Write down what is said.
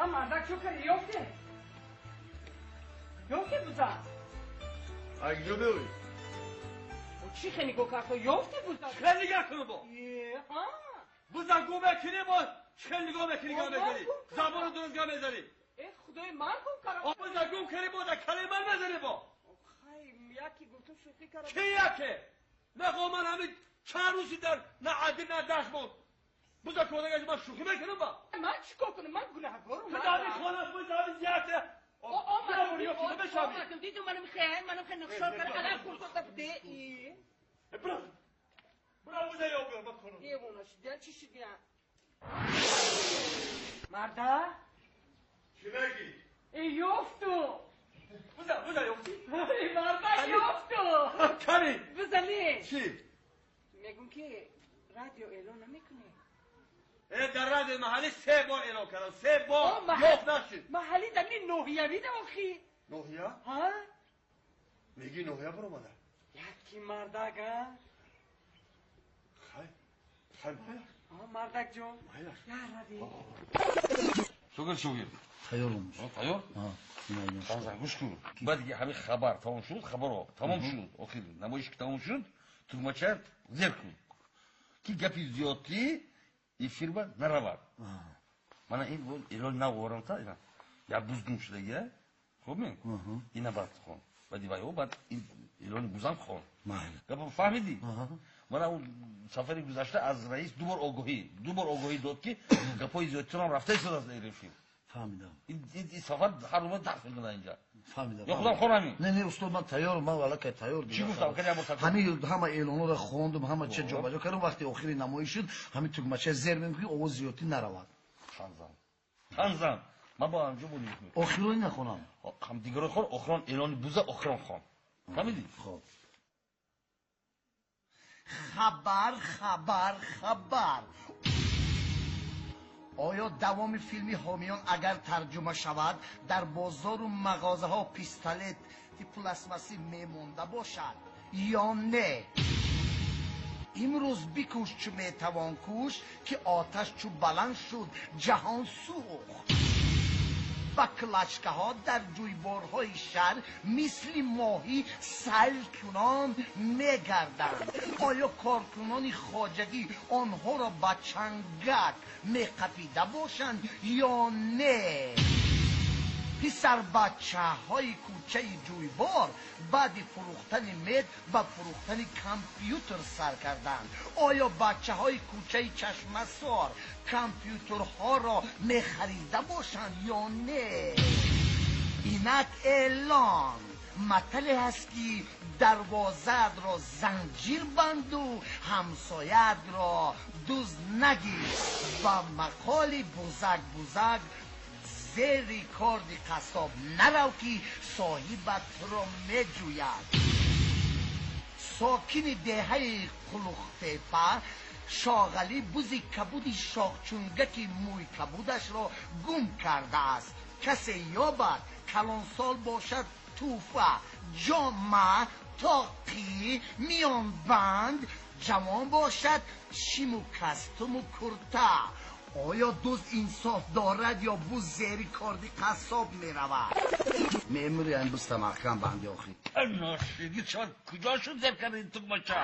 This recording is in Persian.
مردک شو کاری یافته بوزا اگه بوی چی خیلی گو کرد یافته بوزا خیلی نگه کنو با بوزا گو بکنی با خیلی گو بکنی گو بکنی زبان درست گو بزنی خدای من گم کردم بوزا گم کنی با کلی من بزنی با یکی گفتم شوخی کردم کی یکه نه من همین چند روزی در نه عدی نه دشت بود بوزا کودگه من شوخی بکنم با من چیکار کنم من گناهگارم خدایی خودم بوزا زیاده آمدم دیدم منو میخواه نقشار کرد علم کن ده برو بوزا یا بیار بکنم دیوانش دل چی شدی مرده چی بگی؟ ای یافتو بوزا یافتی؟ ای مرده یافتو کمی بزنی چی؟ میگم که رادیو اعلان نمیکنه در رادیو محلی 3 بار اعلان کردم 3 بار یافت نشد محلی در این نوحیه بیده آخی نوحیه؟ ها؟ میگی نوحیه برو مادر یکی مردک ها؟ خیلی مردک جون یا رادی شوگر تیارم تیار؟ بازم گوش کن بعد دیگه همین خبر تمام شد تمام شد آخر نمایش که تمام شد تو مچه زیر کن که گپی زیادی این فیلم نرواد من این ایران نوارم تا اینا یا بزرگ شده یه خوب می اینا بعد خون بعدی باید بعد ایران بزرگ خون گپ فهمیدی من اون سفری گذشته از رئیس دوبار آگاهی داد که گپای زیادی هم رفته شده از این فیلم فهمیدم این سفر هر روز درس میکنه اینجا فهمیدم یا خودم خونمی نه استاد من تیارم من والا که تیار چی گفتم که همه اعلانا رو خوندم همه چه جا بجا کردم وقتی آخری نمایش شد همین تو مچه زیر میگم که آواز زیادی نرود خانزم من با انجام بودیم آخری نخونم هم دیگه رو خون آخران اعلان بوزه آخران خون فهمیدی خب خبر آیا دوام فیلمی حامیان اگر ترجمه شود در بازار و مغازه ها پیستالت پلاستماسی میمونده باشد یا نه؟ امروز بکوش چو میتوان کش که آتش چو بلند شد جهان سوخت و کلچکه ها در جویبارهای شهر مثل ماهی سیل کنان میگردند. آیا کارکنان خواجگی آنها را به چنگک میقپیده باشند یا نه؟ پسر بچه های کوچه جویبار بعد فروختن مید و فروختن کامپیوتر سر کردند. آیا بچه های کوچه چشمه سار کامپیوترها را میخریده باشند یا نه؟ اینک اعلان مطلع هست که دروازه را زنجیر بند و همسایت را دوز نگیر و مقال بزرگ زیر کارد قصاب نرو که صاحبت را میجوید. ساکن دهه قلوختیپه شاغلی بوزی کبودی شاخچونگکی موی کبودش را گم کرده است. کسی یابد کلان سال باشد توفه جامعه تاقی میان بند جوان باشد شیم و کستم و کرته. آیا دوز انصاف دارد یا بوز زیری کاردی قصاب می رود؟ میموری این بوز تمخکم بندی آخی ناشیدی شد کجا شد زیر کردی تو مچه